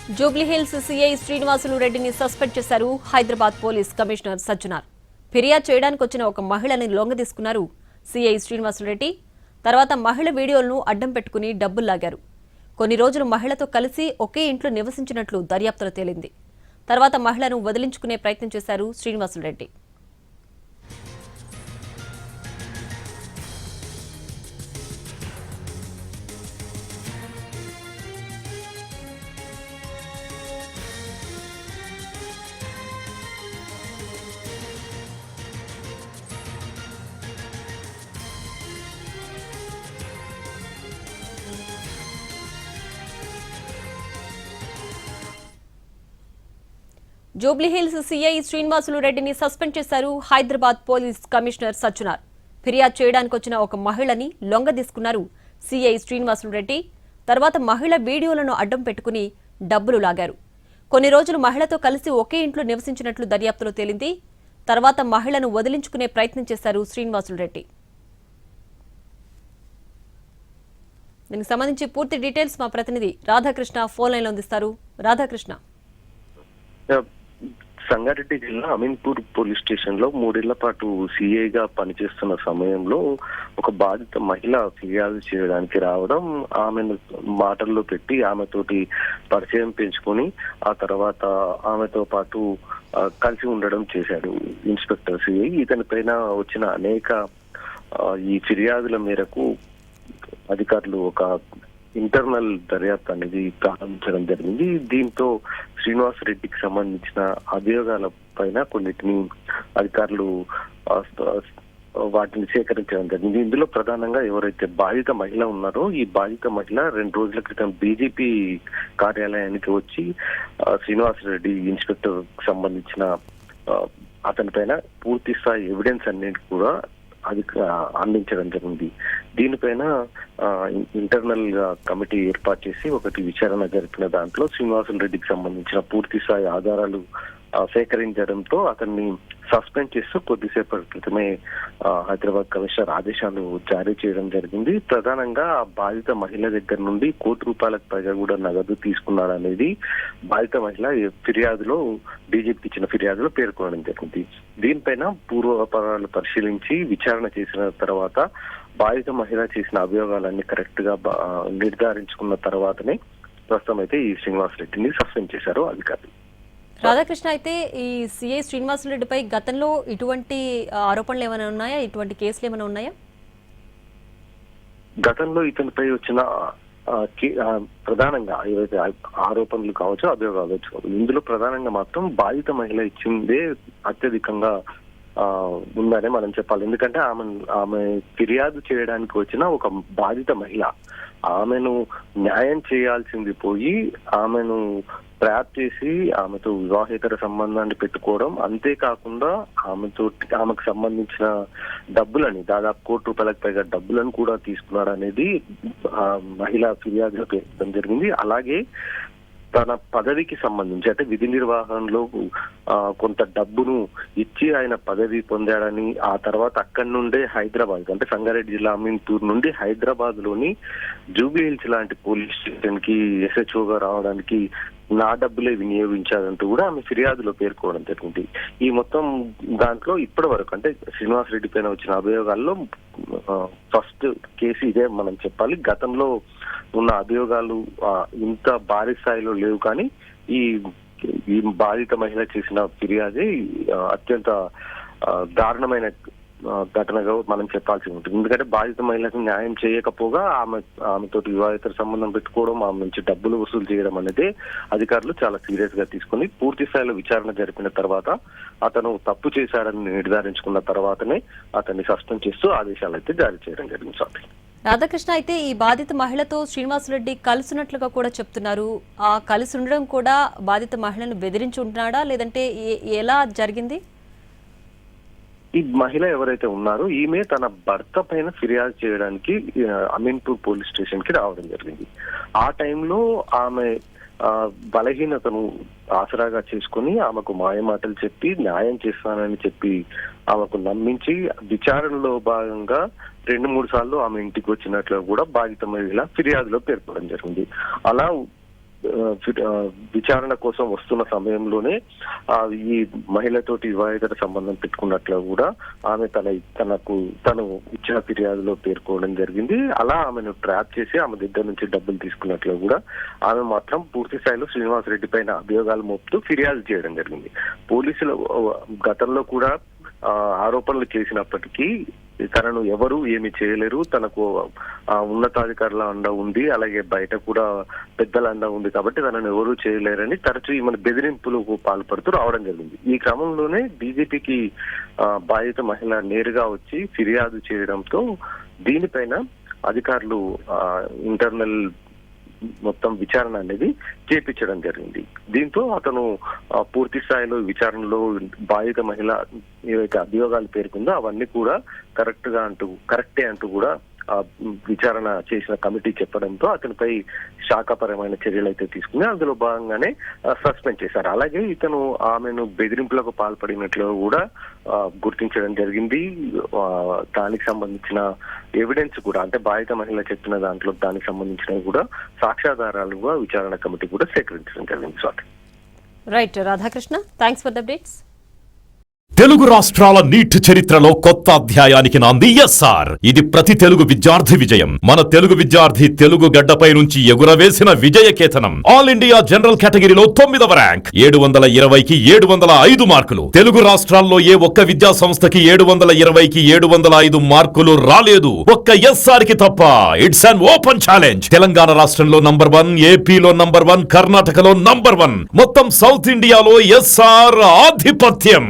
Jubilee Hills CI Srinivasulu రెడ్డిని suspend చేశారు Hyderabad police commissioner Sajjanar. ఫిర్యాదు చేయడానికి వచ్చిన ఒక మహిళని లొంగదీసుకున్నారు సీఐ శ్రీనివాసులు రెడ్డి. తర్వాత మహిళ వీడియోలను అడ్డం పెట్టుకుని డబ్బులు లాగారు. కొన్ని రోజులు మహిళతో కలిసి ఒకే ఇంట్లో నివసించినట్లు దర్యాప్తులో తేలింది. తర్వాత మహిళను వదిలించుకునే ప్రయత్నం చేశారు శ్రీనివాసులు రెడ్డి. జూబ్లీహిల్స్ సీఐ శ్రీనివాసులు రెడ్డిని సస్పెండ్ చేశారు హైదరాబాద్ పోలీస్ కమిషనర్ సజ్జనార్. ఫిర్యాదు చేయడానికి వచ్చిన ఒక మహిళని లొంగదీసుకున్నారు సీఐ శ్రీనివాసులు రెడ్డి. తర్వాత మహిళ వీడియోలను అడ్డం పెట్టుకుని డబ్బులు లాగారు. కొన్ని రోజులు మహిళతో కలిసి ఒకే ఇంట్లో నివసించినట్లు దర్యాప్తులో తేలింది. తర్వాత మహిళను వదిలించుకునే ప్రయత్నం చేశారు శ్రీనివాసులు రెడ్డి. దీనికి సంబంధించి పూర్తి డీటెయిల్స్ మా ప్రతినిధి రాధాకృష్ణ ఫోన్ లైన్లో అందిస్తారు. రాధాకృష్ణ, సంగారెడ్డి జిల్లా అమీన్పూర్ పోలీస్ స్టేషన్ లో 3 ఏళ్ల పాటు సీఐగా పనిచేస్తున్న సమయంలో ఒక బాధిత మహిళ ఫిర్యాదు చేయడానికి రావడం, ఆమెను మాటల్లో పెట్టి ఆమెతోటి పరిచయం పెంచుకొని ఆ తర్వాత ఆమెతో పాటు కలిసి ఉండడం చేశాడు ఇన్స్పెక్టర్ సిఐ. ఇతని పైన వచ్చిన అనేక ఈ ఫిర్యాదుల మేరకు అధికారులు ఒక ఇంటర్నల్ దర్యాప్తు అనేది ప్రారంభించడం జరిగింది. దీంతో శ్రీనివాస్ రెడ్డికి సంబంధించిన అభియోగాల పైన కొన్నిటిని అధికారులు వాటిని సేకరించడం జరిగింది. ఇందులో ప్రధానంగా ఎవరైతే బాధిత మహిళ ఉన్నారో ఈ బాధిత మహిళ 2 రోజుల క్రితం బీజేపీ కార్యాలయానికి వచ్చి శ్రీనివాస్ రెడ్డి ఇన్స్పెక్టర్ సంబంధించిన అతని పైన పూర్తి స్థాయి ఎవిడెన్స్ అన్నిటి కూడా అది అందించడం జరిగింది. దీనిపైన ఇంటర్నల్ గా కమిటీ ఏర్పాటు చేసి ఒకటి విచారణ జరిపిన దాంట్లో శ్రీనివాసులు రెడ్డికి సంబంధించిన పూర్తి స్థాయి ఆధారాలు సేకరించడంతో అతన్ని సస్పెండ్ చేస్తూ కొద్దిసేపటి క్రితమే హైదరాబాద్ కమిషనర్ ఆదేశాలు జారీ చేయడం జరిగింది. ప్రధానంగా ఆ బాధిత మహిళ దగ్గర నుండి ₹1,00,00,000 పైగా కూడా నగదు తీసుకున్నారనేది బాధిత మహిళ ఫిర్యాదులో డీజీపీకి ఇచ్చిన ఫిర్యాదులో పేర్కొనడం జరిగింది. దీనిపైన పూర్వాపరాలు పరిశీలించి విచారణ చేసిన తర్వాత బాధిత మహిళ చేసిన అభియోగాలన్నీ కరెక్ట్ గా నిర్ధారించుకున్న తర్వాతనే ప్రస్తుతం అయితే ఈ శ్రీనివాస్ రెడ్డిని సస్పెండ్ చేశారు అధికారులు. రాధాకృష్ణ, అయితే ఈ సిఐ శ్రీనివాసులు రెడ్డిపై గతంలో ఇటువంటి ఆరోపణలు ఏమైనా ఉన్నాయా? ఇటువంటి కేసులు ఏమైనా ఉన్నాయా? గతంలో ఇతనిపై వచ్చిన ప్రధానంగా ఏవైతే ఆరోపణలు కావచ్చు, అభియోగాలు కావచ్చు, ఇందులో ప్రధానంగా మాత్రం బాధిత మహిళ ఇచ్చిందే అత్యధికంగా ఉందనే మనం చెప్పాలి. ఎందుకంటే ఆమె ఫిర్యాదు చేయడానికి వచ్చిన ఒక బాధిత మహిళ, ఆమెను న్యాయం చేయాల్సింది పోయి ఆమెను ట్రాప్ చేసి ఆమెతో వివాహేతర సంబంధాన్ని పెట్టుకోవడం, అంతేకాకుండా ఆమెకు సంబంధించిన డబ్బులని దాదాపు ₹1,00,00,000 పైగా డబ్బులను కూడా తీసుకున్నాడు అనేది మహిళ ఫిర్యాదులో పేర్కొనడం జరిగింది. అలాగే తన పదవికి సంబంధించి అంటే విధి నిర్వహణలో కొంత డబ్బును ఇచ్చి ఆయన పదవి పొందాడని, ఆ తర్వాత అక్కడి నుండే హైదరాబాద్ అంటే సంగారెడ్డి జిల్లా అమీన్పూర్ నుండి హైదరాబాద్ లోని జూబ్లీహిల్స్ లాంటి పోలీస్ స్టేషన్ కి ఎస్హెచ్ఓగా రావడానికి నా డబ్బులే వినియోగించాలంటూ కూడా ఆమె ఫిర్యాదులో పేర్కోవడం జరిగింది. ఈ మొత్తం దాంట్లో ఇప్పటి వరకు అంటే శ్రీనివాస్ రెడ్డి పైన వచ్చిన అభియోగాల్లో ఫస్ట్ కేసు ఇదే మనం చెప్పాలి. గతంలో ఉన్న అభియోగాలు ఇంత భారీ స్థాయిలో లేవు, కానీ ఈ బాధిత మహిళ చేసిన ఫిర్యాదే అత్యంత దారుణమైన ఘటనగా మనం చెప్పాల్సి ఉంటుంది. ఎందుకంటే బాధిత మహిళకు న్యాయం చేయకపోగా ఆమెతోటి వివాహేతర సంబంధం పెట్టుకోవడం, ఆమె నుంచి డబ్బులు వసూలు చేయడం అనేది అధికారులు చాలా సీరియస్ గా తీసుకుని పూర్తి స్థాయిలో విచారణ జరిపిన తర్వాత అతను తప్పు చేశాడని నిర్ధారించుకున్న తర్వాతనే అతన్ని సస్పెండ్ చేస్తూ ఆదేశాలు అయితే జారీ చేయడం జరిగింది. సార్ రాధాకృష్ణ, అయితే ఈ బాధిత మహిళతో శ్రీనివాసులు కలిసినట్లుగా కూడా చెప్తున్నారు. ఆ కలిసి ఉండడం కూడా బాధిత మహిళను బెదిరించి ఉంటున్నాడా, లేదంటే ఎలా జరిగింది? ఈ మహిళ ఎవరైతే ఉన్నారో ఈమె తన భర్త పైన ఫిర్యాదు చేయడానికి అమీన్పూర్ పోలీస్ స్టేషన్ కి రావడం జరిగింది. ఆ టైంలో ఆమె బలహీనతను ఆసరాగా చేసుకుని ఆమెకు మాయమాటలు చెప్పి న్యాయం చేస్తానని చెప్పి ఆమెకు నమ్మించి విచారణలో భాగంగా 2-3 సార్లు ఆమె ఇంటికి వచ్చినట్లు కూడా బాధిత మహిళ ఫిర్యాదులో పేర్కొనడం జరిగింది. అలా విచారణ కోసం వస్తున్న సమయంలోనే ఈ మహిళతోటి వివాహేతర సంబంధం పెట్టుకున్నట్లు కూడా ఆమె తను ఇచ్చిన ఫిర్యాదులో పేర్కోవడం జరిగింది. అలా ఆమెను ట్రాప్ చేసి ఆమె దగ్గర నుంచి డబ్బులు తీసుకున్నట్లు కూడా ఆమె మాత్రం పూర్తి స్థాయిలో శ్రీనివాసరెడ్డి పైన అభియోగాలు మోపుతూ ఫిర్యాదు చేయడం జరిగింది. పోలీసులు గతంలో కూడా ఆరోపణలు చేసినప్పటికీ తనను ఎవరు ఏమి చేయలేరు, తనకు ఉన్నతాధికారుల అండ ఉంది, అలాగే బయట కూడా పెద్దల అండ ఉంది కాబట్టి తనను ఎవరు చేయలేరని తరచూ ఈమెను బెదిరింపులకు పాల్పడుతూ రావడం జరిగింది. ఈ క్రమంలోనే డీజీపీకి బాధిత మహిళ నేరుగా వచ్చి ఫిర్యాదు చేయడంతో దీనిపైన అధికారులు ఇంటర్నల్ మొత్తం విచారణ అనేది చేపించడం జరిగింది. దీంతో అతను పూర్తి స్థాయిలో విచారణలో బాధిత మహిళ ఏవైతే అభియోగాలు పేర్కొందో అవన్నీ కూడా కరెక్టే అంటూ కూడా విచారణ చేసిన కమిటీ చెప్పడంతో అతనిపై శాఖపరమైన చర్యలు అయితే తీసుకుని అందులో భాగంగానే సస్పెండ్ చేశారు. అలాగే ఇతను ఆమెను బెదిరింపులకు పాల్పడినట్లు కూడా గుర్తించడం జరిగింది. దానికి సంబంధించిన ఎవిడెన్స్ కూడా అంటే బాధిత మహిళ చెప్పిన దాంట్లో దానికి సంబంధించినవి కూడా సాక్ష్యాధారాలుగా విచారణ కమిటీ కూడా సేకరించడం జరిగింది. Swathi. Right Radhakrishna, thanks for the updates. Telugu రాష్ట్రాల నీట్ చరిత్రలో కొత్త అధ్యాయానికి నాంది ఎస్ఆర్. ఇది ప్రతి తెలుగు విద్యార్థి విజయం. మన తెలుగు విద్యార్థి తెలుగు గడ్డపై నుంచి ఎగురవేసిన విజయకేతనం. ఆల్ ఇండియా జనరల్ కేటగిరీలో 9వ ర్యాంక్, 720కి 705 మార్కులు. తెలుగు రాష్ట్రాల్లో ఏ ఒక్క విద్యా సంస్థకి 720కి 705 మార్కులు రాలేదు, ఒక్క ఎస్ఆర్ కి తప్ప. It's an open challenge. Telangana రాష్ట్రంలో నంబర్ 1, ఏపీలో నంబర్ 1, కర్ణాటకలో నంబర్ 1, మొత్తం సౌత్ ఇండియాలో ఎస్ఆర్ ఆధిపత్యం.